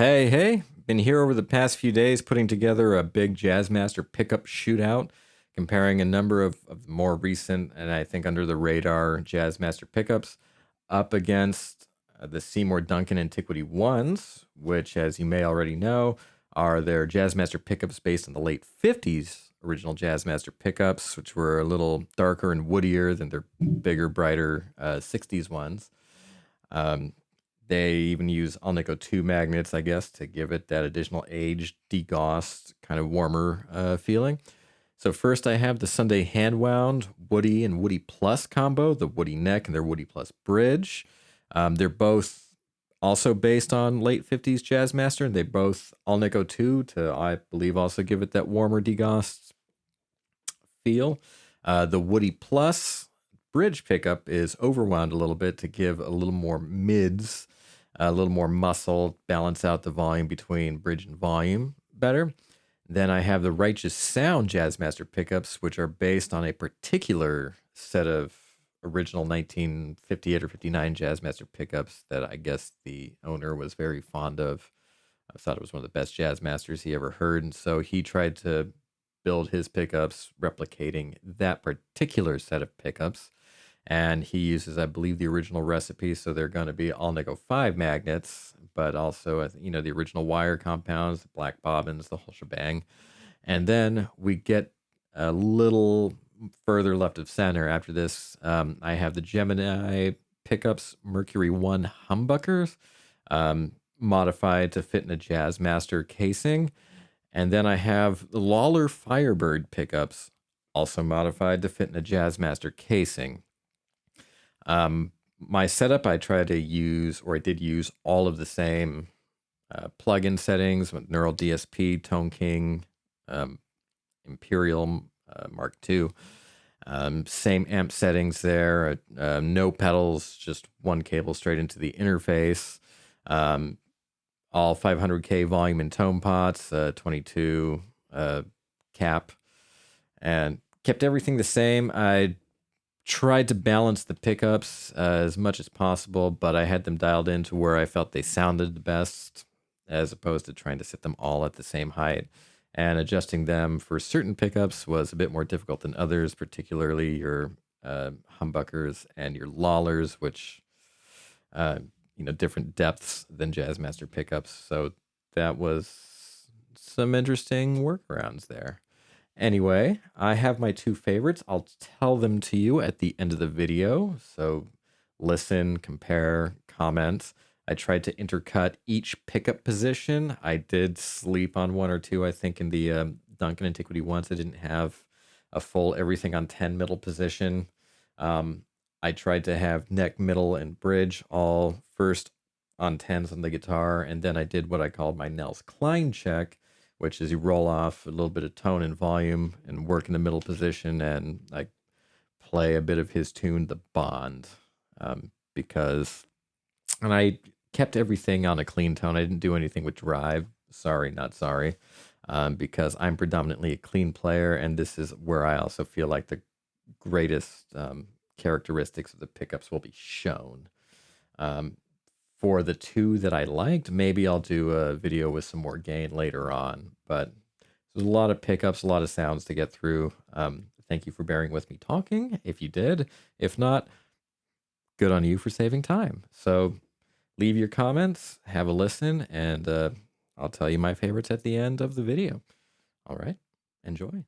Hey, been here over the past few days putting together a big Jazzmaster pickup shootout, comparing a number of more recent and I think under the radar Jazzmaster pickups up against the Seymour Duncan Antiquity ones, which, as you may already know, are their Jazzmaster pickups based on the late 50s original Jazzmaster pickups, which were a little darker and woodier than their bigger, brighter 60s ones. Um, they even use Alnico 2 magnets, I guess, to give it that additional aged, degaussed, kind of warmer feeling. So first I have the Sunday Handwound Woody and Woody Plus combo, the Woody Neck and their Woody Plus Bridge. They're both also based on late 50s Jazzmaster, and they both Alnico 2 to, I believe, also give it that warmer, degaussed feel. The Woody Plus Bridge pickup is overwound a little bit to give a little more mids, a little more muscle, balance out the volume between bridge and volume better. Then I have the Righteous Sound Jazzmaster pickups, which are based on a particular set of original 1958 or 59 Jazzmaster pickups that I guess the owner was very fond of. I thought it was one of the best Jazzmasters he ever heard, and so he tried to build his pickups replicating that particular set of pickups. And he uses, I believe, the original recipe, so they're going to be Alnico 5 magnets, but also, the original wire compounds, the black bobbins, the whole shebang. And then we get a little further left of center after this. I have the Gemini pickups, Mercury I humbuckers, modified to fit in a Jazzmaster casing. And then I have the Lollar Firebird pickups, also modified to fit in a Jazzmaster casing. My setup, I try to use, or I did use, all of the same plugin settings with Neural DSP, Tone King, Imperial Mark II. Same amp settings there, no pedals, just one cable straight into the interface. All 500K volume and tone pots, 22 cap, and kept everything the same. I tried to balance the pickups as much as possible, but I had them dialed in to where I felt they sounded the best, as opposed to trying to set them all at the same height. And adjusting them for certain pickups was a bit more difficult than others, particularly your humbuckers and your lollars, which, different depths than Jazzmaster pickups. So that was some interesting workarounds there. Anyway, I have my two favorites. I'll tell them to you at the end of the video. So listen, compare, comment. I tried to intercut each pickup position. I did sleep on one or two, I think, in the Duncan Antiquity ones. I didn't have a full everything on 10 middle position. I tried to have neck, middle, and bridge all first on 10s on the guitar, and then I did what I called my Nels Cline check, which is you roll off a little bit of tone and volume and work in the middle position and like play a bit of his tune, The Bond, and I kept everything on a clean tone. I didn't do anything with drive. Sorry, not sorry, because I'm predominantly a clean player, and this is where I also feel like the greatest characteristics of the pickups will be shown. For the two that I liked, maybe I'll do a video with some more gain later on, but there's a lot of pickups, a lot of sounds to get through. Thank you for bearing with me talking, if you did. If not, good on you for saving time. So leave your comments, have a listen, and I'll tell you my favorites at the end of the video. All right, enjoy.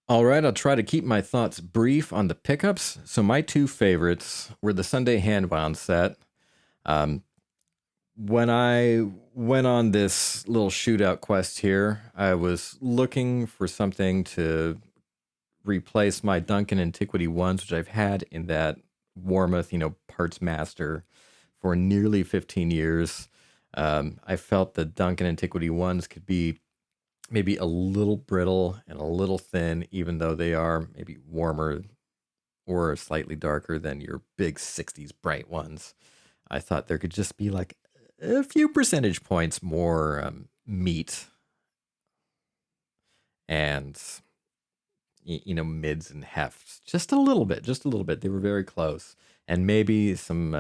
All right, I'll try to keep my thoughts brief on the pickups. So my two favorites were the Sunday Handwound set. Um, when I went on this little shootout quest here, I was looking for something to replace my Duncan Antiquity ones, which I've had in that Warmouth, parts master for nearly 15 years. I felt the Duncan Antiquity ones could be maybe a little brittle and a little thin, even though they are maybe warmer or slightly darker than your big 60s bright ones. I thought there could just be like a few percentage points more meat and mids and hefts, just a little bit, just a little bit. They were very close, and maybe some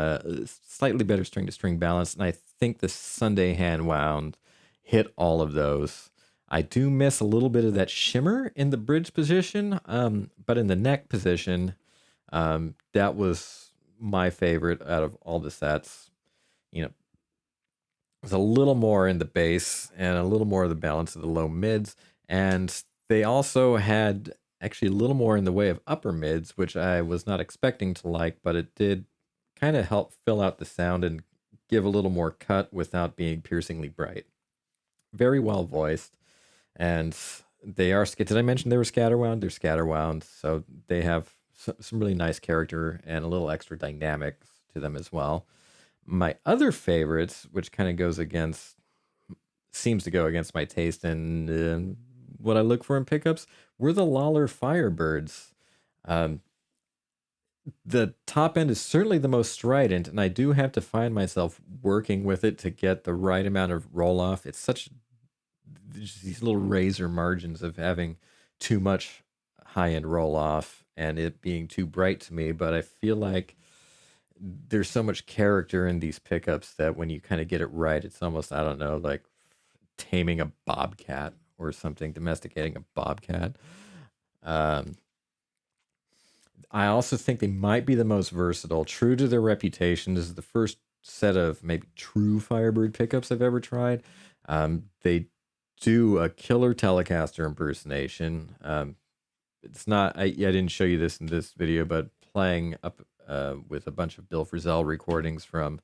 slightly better string to string balance. And I think the Sunday hand wound hit all of those. I do miss a little bit of that shimmer in the bridge position, but in the neck position, that was my favorite out of all the sets. You know, it was a little more in the bass and a little more of the balance of the low mids, and they also had actually a little more in the way of upper mids, which I was not expecting to like, but it did kind of help fill out the sound and give a little more cut without being piercingly bright. Very well voiced, and they are. Did I mention they were scatterwound? They're scatterwound, so they have some really nice character and a little extra dynamics to them as well. My other favorites, which kind of seems to go against my taste and what I look for in pickups, were the Lollar Firebirds. Um, the top end is certainly the most strident, and I do have to find myself working with it to get the right amount of roll off. It's such these little razor margins of having too much high end roll off and it being too bright to me, but I feel like there's so much character in these pickups that when you kind of get it right, it's almost, I don't know, like taming a bobcat or something, domesticating a bobcat. Um, I also think they might be the most versatile. True to their reputation, this is the first set of maybe true Firebird pickups I've ever tried. They do a killer Telecaster impersonation. It's not, I didn't show you this in this video, but playing up with a bunch of Bill Frisell recordings from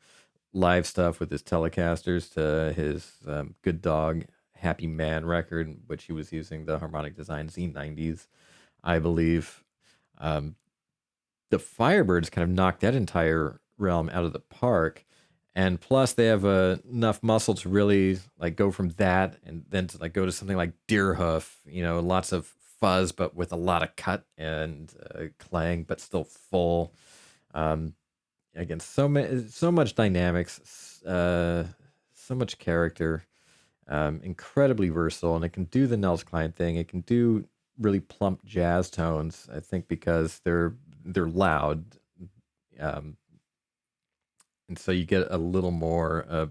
live stuff with his Telecasters to his Good Dog Happy Man record, which he was using the Harmonic Design Z90s, I believe. Um, the Firebirds kind of knocked that entire realm out of the park. And plus, they have enough muscle to really like go from that and then to like go to something like Deerhoof, lots of fuzz, but with a lot of cut and clang, but still full. Um, Again, so much dynamics, so much character, incredibly versatile, and it can do the Nels Cline thing. It can do really plump jazz tones. I think because they're loud, um, and so you get a little more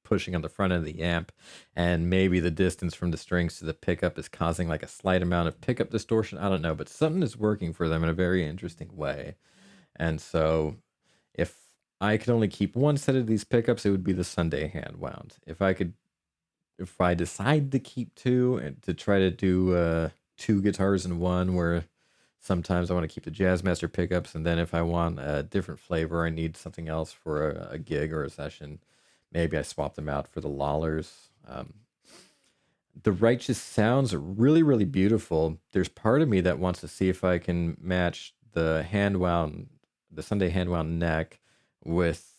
pushing on the front end of the amp, and maybe the distance from the strings to the pickup is causing like a slight amount of pickup distortion. I don't know, but something is working for them in a very interesting way. And so if I could only keep one set of these pickups, it would be the Sunday hand wound. If I decide to keep two and to try to do two guitars in one, where sometimes I want to keep the Jazzmaster pickups, and then if I want a different flavor, I need something else for a gig or a session, maybe I swap them out for the Lollars. The Righteous sounds are really, really beautiful. There's part of me that wants to see if I can match the Sunday Handwound Neck with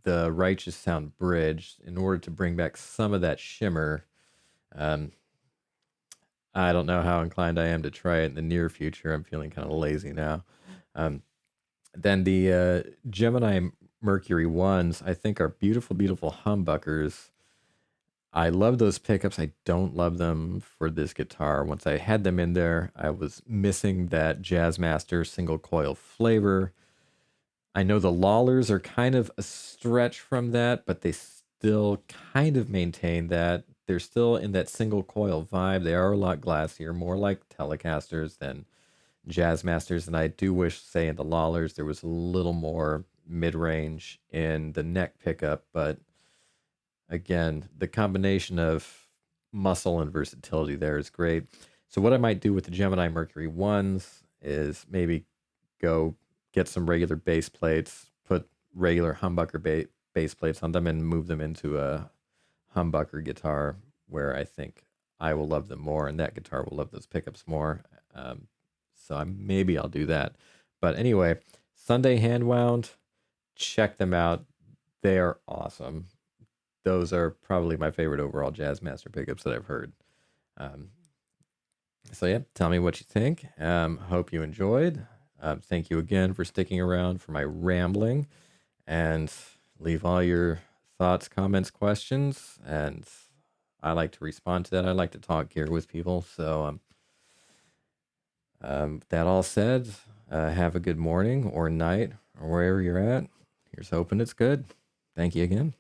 the Righteous Sound Bridge in order to bring back some of that shimmer. I don't know how inclined I am to try it in the near future. I'm feeling kind of lazy now. Then the Gemini Mercury ones, I think, are beautiful, beautiful humbuckers. I love those pickups. I don't love them for this guitar. Once I had them in there, I was missing that Jazzmaster single coil flavor. I know the Lollars are kind of a stretch from that, but they still kind of maintain that. They're still in that single coil vibe. They are a lot glassier, more like Telecasters than Jazzmasters. And I do wish, say, in the Lollars, there was a little more mid range in the neck pickup. But again, the combination of muscle and versatility there is great. So what I might do with the Gemini Mercury ones is maybe go get some regular bass plates, put regular humbucker bass plates on them, and move them into a humbucker guitar where I think I will love them more, and that guitar will love those pickups more. So maybe I'll do that. But anyway, Sunday Handwound, check them out. They are awesome. Those are probably my favorite overall Jazzmaster pickups that I've heard. Um, so yeah, tell me what you think. Hope you enjoyed. Thank you again for sticking around for my rambling, and leave all your thoughts, comments, questions, and I like to respond to that. I like to talk gear with people. So that all said, have a good morning or night or wherever you're at. Here's hoping it's good. Thank you again.